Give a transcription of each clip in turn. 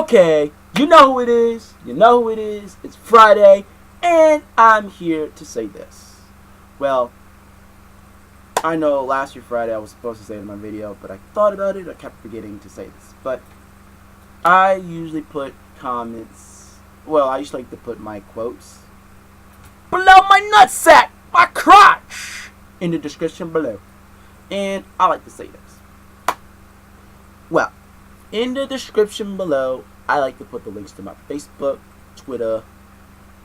Okay, you know who it is. You know who it is. It's Friday, and I'm here to say this. Well, I know last year Friday I was supposed to say it in my video, but I thought about it. I kept forgetting to say this. But I usually put comments. Well, I usually like to put my quotes below my nutsack, my crotch, in the description below. And I like to say this. Well, in the description below, I like to put the links to my Facebook, Twitter,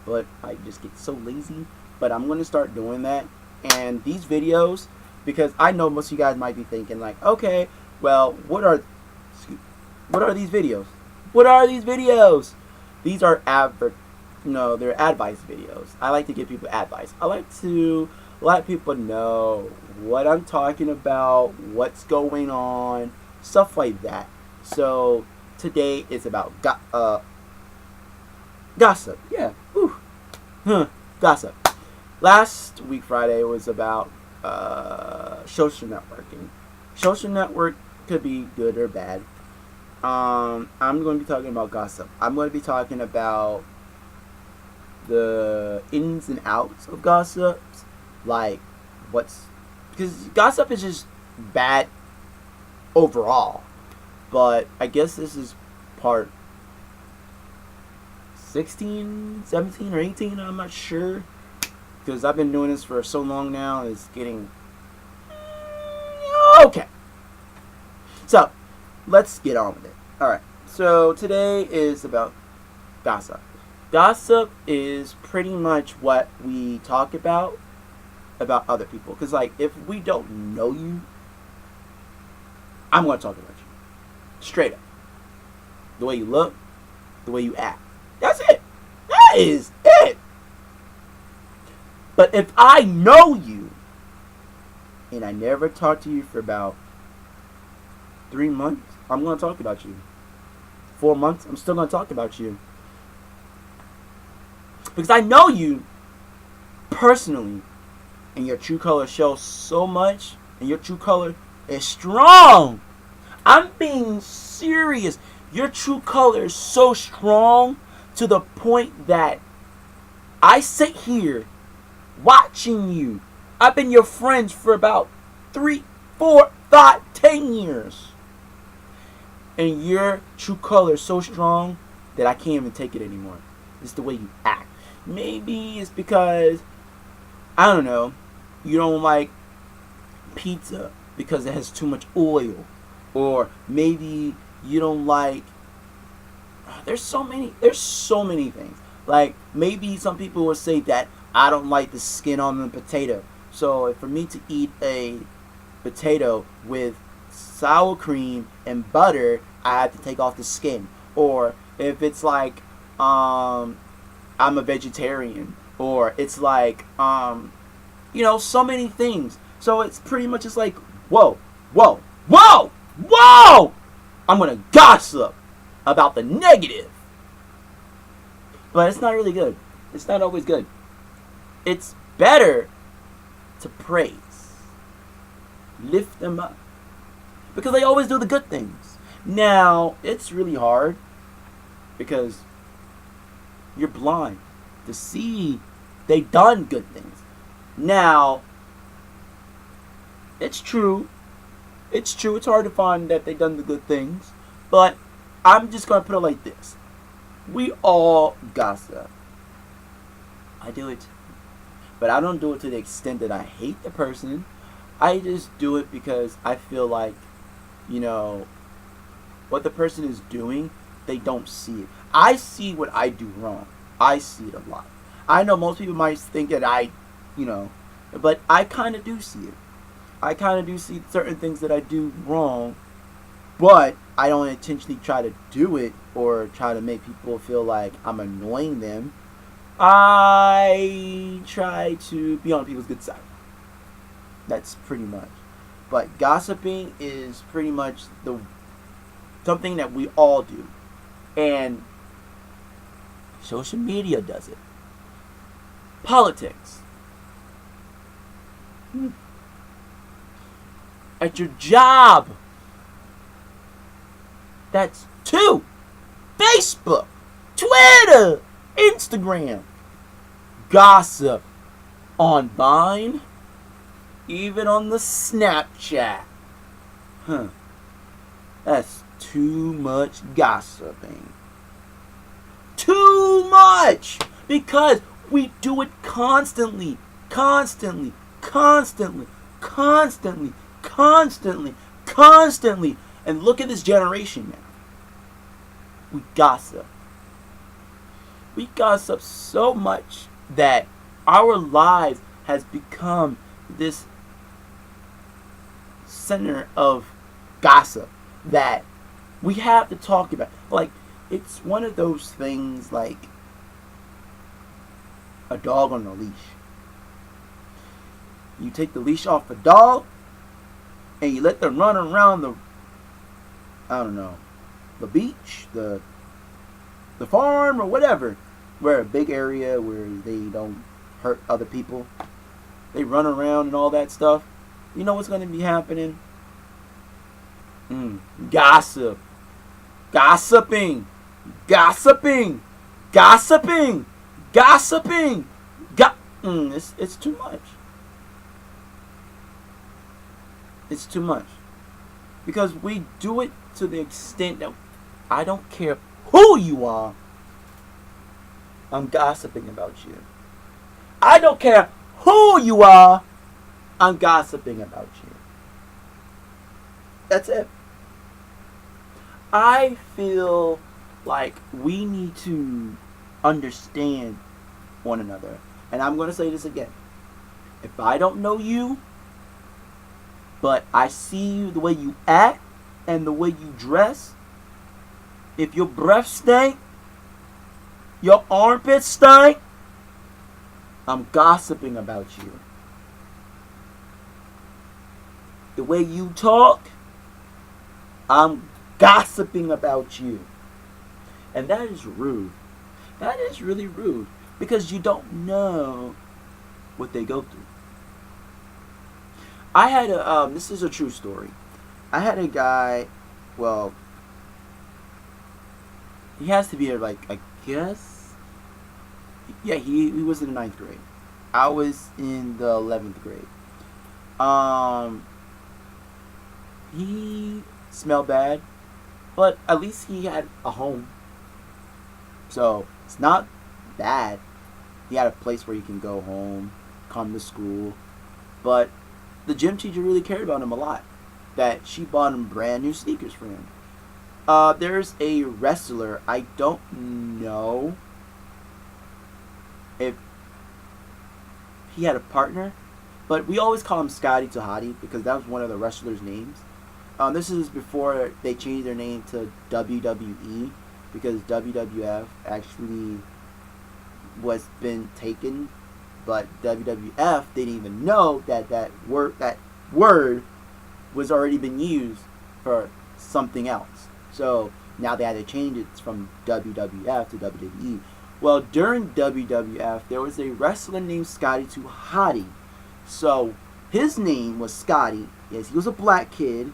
but I just get so lazy. But I'm going to start doing that. And these videos, because I know most of you guys might be thinking like, okay, well, what are these videos? What are these videos? These are they're advice videos. I like to give people advice. I like to let people know what I'm talking about, what's going on, stuff like that. So today is about gossip. Yeah. Whew. Gossip. Last week Friday was about social networking. Social network could be good or bad. I'm going to be talking about gossip. I'm going to be talking about the ins and outs of gossip, like because gossip is just bad overall. But I guess this is part 16, 17, or 18. I'm not sure. Because I've been doing this for so long now. It's getting... Okay. So, let's get on with it. Alright. So, today is about gossip. Gossip is pretty much what we talk about other people. Because, like, if we don't know you, I'm going to talk about you. Straight up. The way you look, the way you act. That's it. That is it. But if I know you, and I never talk to you for about 3 months, I'm going to talk about you. 4 months, I'm still going to talk about you. Because I know you personally, and your true color shows so much, and your true color is strong. I'm being serious. Your true color is so strong to the point that I sit here watching you. I've been your friends for about 3, 4, 5, 10 years. And your true color is so strong that I can't even take it anymore. It's the way you act. Maybe it's because, I don't know, you don't like pizza because it has too much oil. Or maybe you don't like... There's so many things. Like, maybe some people will say that I don't like the skin on the potato. So, for me to eat a potato with sour cream and butter, I have to take off the skin. Or, if it's like, I'm a vegetarian. Or, it's like, so many things. So, it's pretty much just like, whoa, whoa, whoa! Whoa! I'm going to gossip about the negative. But it's not really good. It's not always good. It's better to praise. Lift them up. Because they always do the good things. Now, it's really hard because you're blind to see they done good things. Now, it's true. It's true, it's hard to find that they done the good things. But I'm just going to put it like this. We all gossip. I do it. But I don't do it to the extent that I hate the person. I just do it because I feel like, what the person is doing, they don't see it. I see what I do wrong. I see it a lot. I know most people might think that but I kind of do see it. I kind of do see certain things that I do wrong, but I don't intentionally try to do it or try to make people feel like I'm annoying them. I try to be on people's good side. That's pretty much. But gossiping is pretty much something that we all do. And social media does it. Politics. At your job. That's 2 big Facebook, Twitter, Instagram. Gossip on Vine, even on the Snapchat. Huh. That's too much gossiping. Too much! Because we do it constantly, constantly, constantly, constantly, constantly, constantly. And look at this generation now. We gossip. We gossip so much that our lives has become this center of gossip that we have to talk about. Like, it's one of those things like a dog on a leash. You take the leash off a dog and you let them run around the, I don't know, the beach, the farm or whatever, where a big area where they don't hurt other people. They run around and all that stuff. You know what's going to be happening? Gossip. Gossiping. Gossiping. Gossiping. Gossiping. It's too much. It's too much. Because we do it to the extent that I don't care who you are, I'm gossiping about you. I don't care who you are, I'm gossiping about you. That's it. I feel like we need to understand one another. And I'm going to say this again. If I don't know you, but I see you the way you act and the way you dress, if your breath stank, your armpits stink, I'm gossiping about you. The way you talk, I'm gossiping about you. And that is rude. That is really rude. Because you don't know what they go through. I had this is a true story. I had a guy, well, he has to be like, I guess, yeah, he was in the 9th grade. I was in the 11th grade. He smelled bad, but at least he had a home. So it's not bad. He had a place where he can go home, come to school. But the gym teacher really cared about him a lot. That she bought him brand new sneakers for him. There's a wrestler. I don't know if he had a partner, but we always call him Scotty Tahati because that was one of the wrestlers' names. This is before they changed their name to WWE because WWF actually was been taken, but WWF didn't even know that word was already been used for something else. So now they had to change it from WWF to WWE. Well, during WWF, there was a wrestler named Scotty Tahati. So his name was Scotty. Yes, he was a black kid.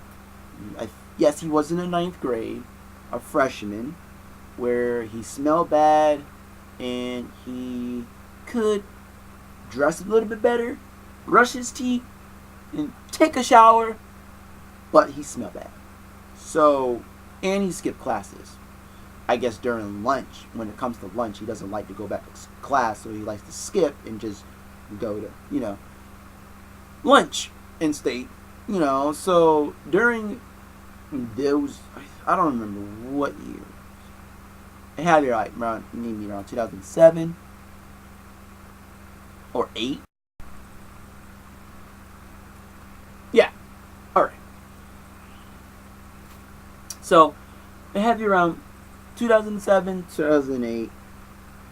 Yes, he was in the 9th grade, a freshman, where he smelled bad and he could dress a little bit better, brush his teeth, and take a shower, but he smelled bad. So, and he skipped classes. I guess during lunch, when it comes to lunch, he doesn't like to go back to class, so he likes to skip and just go to, lunch and stay, So during those, I don't remember what year. It had to be like around 2007 or 8. Yeah. Alright. So, it had to be around 2007, 2008.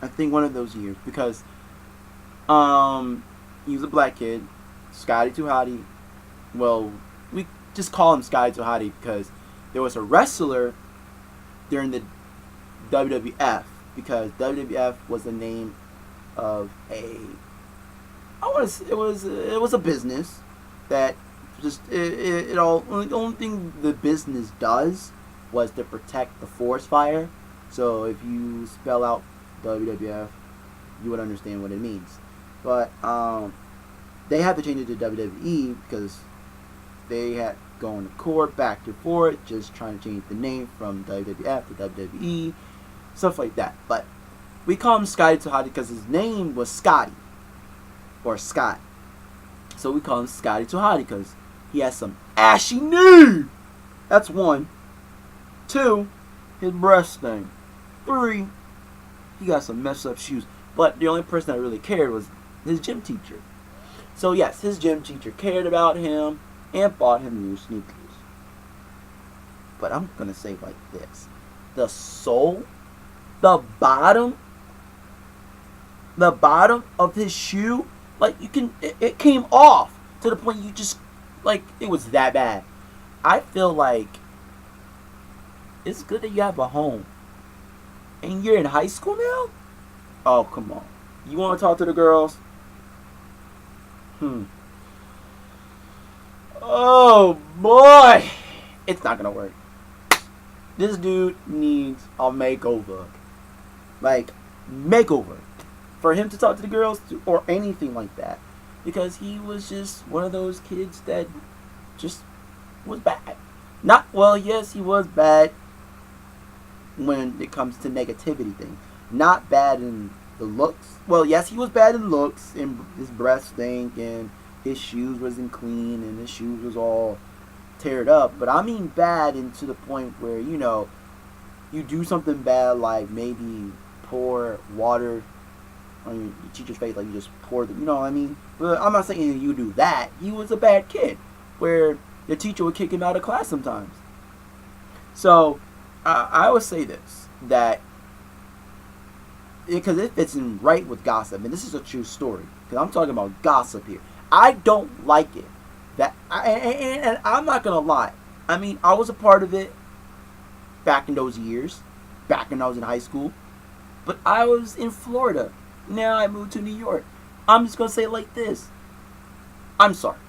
I think one of those years. Because, he was a black kid. Scotty Tahati. Well, we just call him Scotty Tahati because there was a wrestler during the WWF. Because WWF was the name of it was a business that just the only thing the business does was to protect the forest fire So if you spell out WWF, you would understand what it means. But they had to change it to WWE because they had going to court back and forth, just trying to change the name from WWF to WWE, stuff like that. But we call him Scotty Tuhati because his name was Scotty or Scott. So we call him Scotty Tuhati because he has some ashy knee. That's one. Two, his breast thing. Three, he got some messed up shoes. But the only person that really cared was his gym teacher. So yes, his gym teacher cared about him and bought him new sneakers. But I'm gonna say it like this: the sole, the bottom of his shoe, like you can, it came off to the point you just, like, it was that bad. I feel like it's good that you have a home, and you're in high school now. Oh, come on, you want to talk to the girls? Oh boy, it's not gonna work. This dude needs a makeover, like makeover, for him to talk to the girls or anything like that, because he was just one of those kids that just was bad. Not well, yes, he was bad when it comes to negativity thing. Not bad in the looks. Well, yes, he was bad in looks, and his breath stank, and his shoes wasn't clean, and his shoes was all teared up. But I mean bad into the point where, you know, you do something bad, like maybe pour water on your teacher's face, like you just pour the, you know what I mean? But I'm not saying you do that. He was a bad kid, where the teacher would kick him out of class sometimes. So I would say this, that because it fits in right with gossip, and this is a true story, because I'm talking about gossip here. I don't like it. And I'm not gonna lie. I mean, I was a part of it back in those years, back when I was in high school. But I was in Florida. Now I moved to New York. I'm just gonna say it like this: I'm sorry.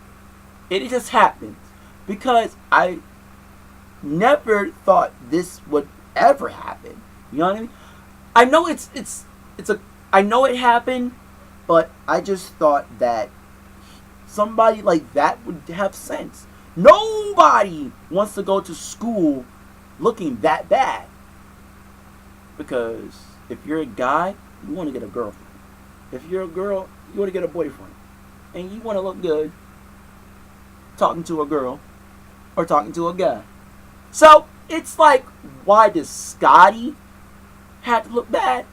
It just happened because I never thought this would ever happen. You know what I mean? I know I know it happened, but I just thought that somebody like that would have sense. Nobody wants to go to school looking that bad. Because if you're a guy, you want to get a girlfriend. If you're a girl, you want to get a boyfriend. And you want to look good talking to a girl or talking to a guy. So it's like, why does Scotty have to look bad?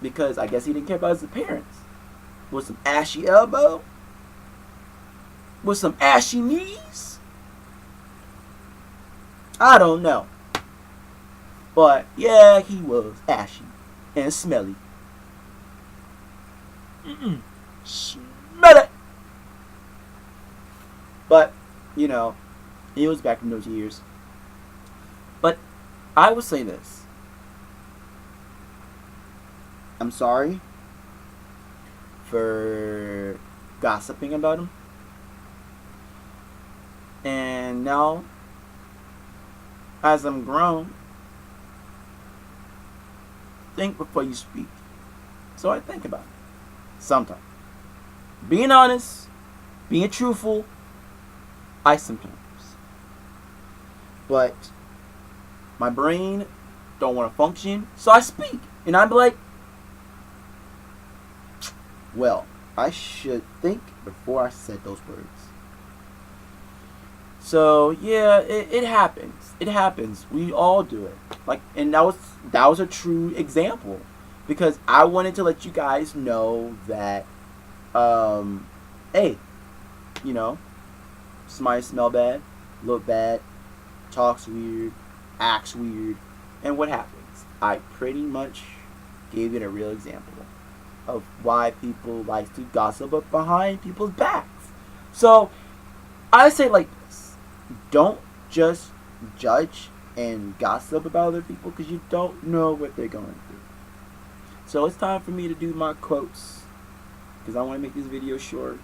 Because I guess he didn't care about his appearance. With some ashy elbow? With some ashy knees? I don't know. But yeah, he was ashy and smelly. Smell it. But, you know, it was back in those years. But I will say this: I'm sorry for gossiping about him. And now, as I'm grown, think before you speak. So I think about it sometimes. Being honest, being truthful, I sometimes. But my brain don't want to function, so I speak. And I'm like, well, I should think before I said those words. So yeah, it happens. It happens. We all do it. Like, and that was a true example, because I wanted to let you guys know that, hey, you know, somebody smell bad, look bad, talks weird, acts weird, and what happens? I pretty much gave it a real example of why people like to gossip behind people's backs. So I say like this: don't just judge and gossip about other people, because you don't know what they're going through. So it's time for me to do my quotes, because I want to make this video short,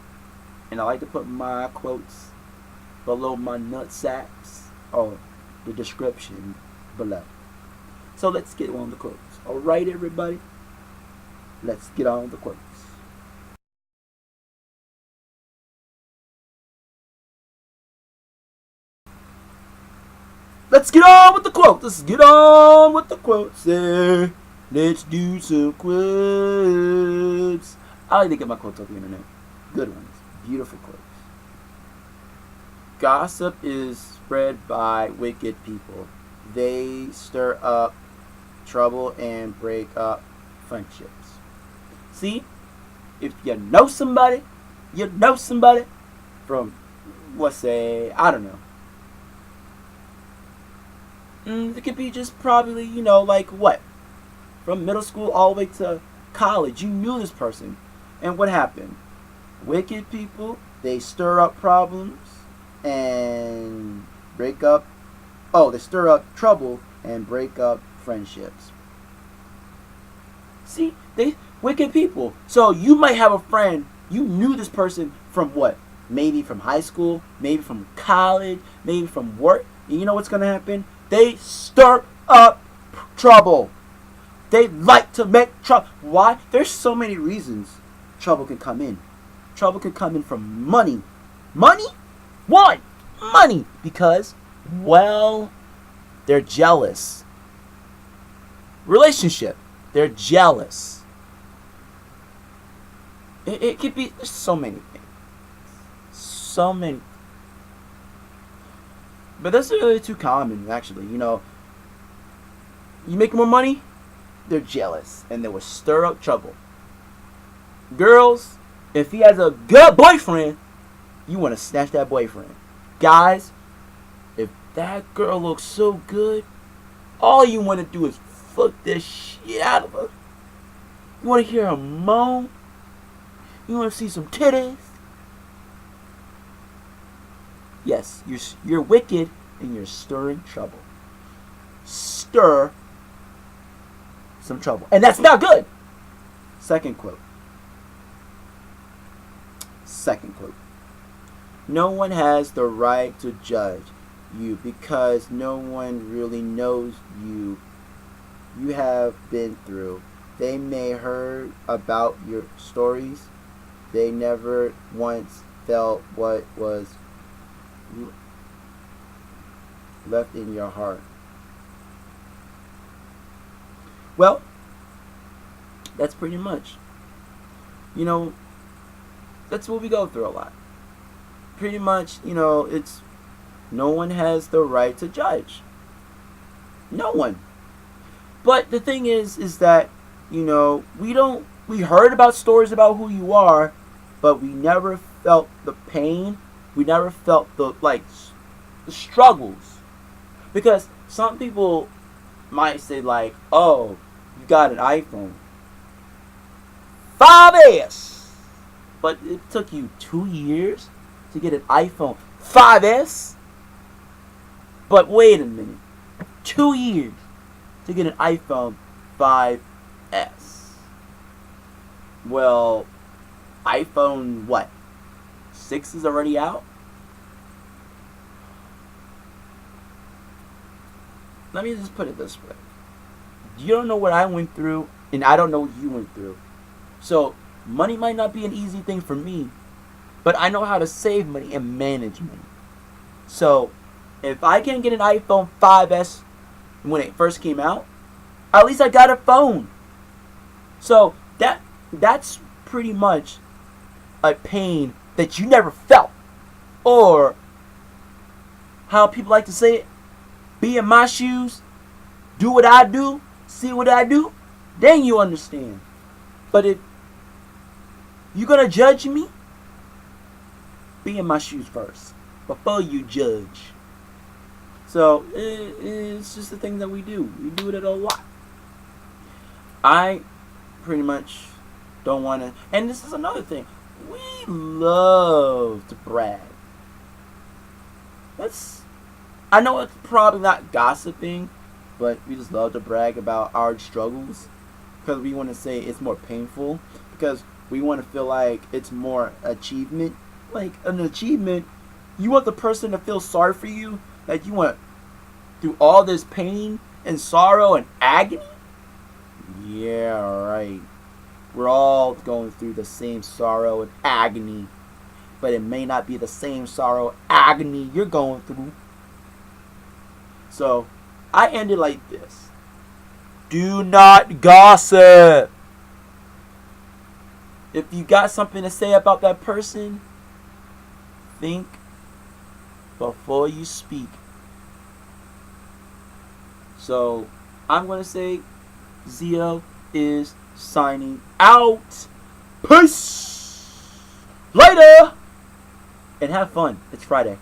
and I like to put my quotes below my nut sacks, or the description below. So let's get on the quotes. All right, everybody. Let's get on the quotes. Let's get on with the quotes. Let's get on with the quotes. There. Let's do some quotes. I like to get my quotes off the internet. Good ones. Beautiful quotes. Gossip is spread by wicked people. They stir up trouble and break up friendships. See, if you know somebody from, let's say, I don't know. It could be just probably, like what? From middle school all the way to college. You knew this person. And what happened? Wicked people, they stir up problems and break up. Oh, they stir up trouble and break up friendships. See, they wicked people. So you might have a friend, you knew this person from what? Maybe from high school, maybe from college, maybe from work. And you know what's going to happen? They stir up trouble. They like to make trouble. Why? There's so many reasons trouble can come in. Trouble can come in from money. Money? Why? Money. Because, well, they're jealous. Relationship. They're jealous. It could be, there's so many things. So many. But that's really too common, actually. You make more money, they're jealous. And they will stir up trouble. Girls, if he has a good boyfriend, you want to snatch that boyfriend. Guys, if that girl looks so good, all you want to do is fuck the shit out of her. You want to hear her moan? You want to see some titties? Yes, you're wicked and you're stirring trouble. Stir some trouble. And that's not good. Second quote. No one has the right to judge you because no one really knows you have been through. They may heard about your stories. They never once felt what was left in your heart. Well, that's pretty much. That's what we go through a lot. Pretty much, it's no one has the right to judge. No one. But the thing is that, we heard about stories about who you are, but we never felt the pain. We never felt the struggles. Because some people might say oh, you got an iPhone 5S. But it took you 2 years to get an iPhone 5S? But wait a minute. 2 years to get an iPhone 5S. Well, iPhone what? 6 is already out? Let me just put it this way. You don't know what I went through, and I don't know what you went through. So, money might not be an easy thing for me, but I know how to save money and manage money. So, if I can get an iPhone 5S when it first came out, at least I got a phone. So, that's pretty much a pain that you never felt. Or, how people like to say it, be in my shoes, do what I do, see what I do, then you understand. But if you're going to judge me, be in my shoes first before you judge. So it's just the thing that we do. We do it a lot. I pretty much don't want to. And this is another thing. We love to brag. I know it's probably not gossiping, but we just love to brag about our struggles because we want to say it's more painful, because we want to feel like it's more achievement. Like an achievement, you want the person to feel sorry for you, like you want through all this pain and sorrow and agony? Yeah, right. We're all going through the same sorrow and agony, but it may not be the same sorrow agony you're going through. So, I end it like this. Do not gossip. If you got something to say about that person, think before you speak. So, I'm going to say ZL is signing out. Peace. Later. And have fun. It's Friday.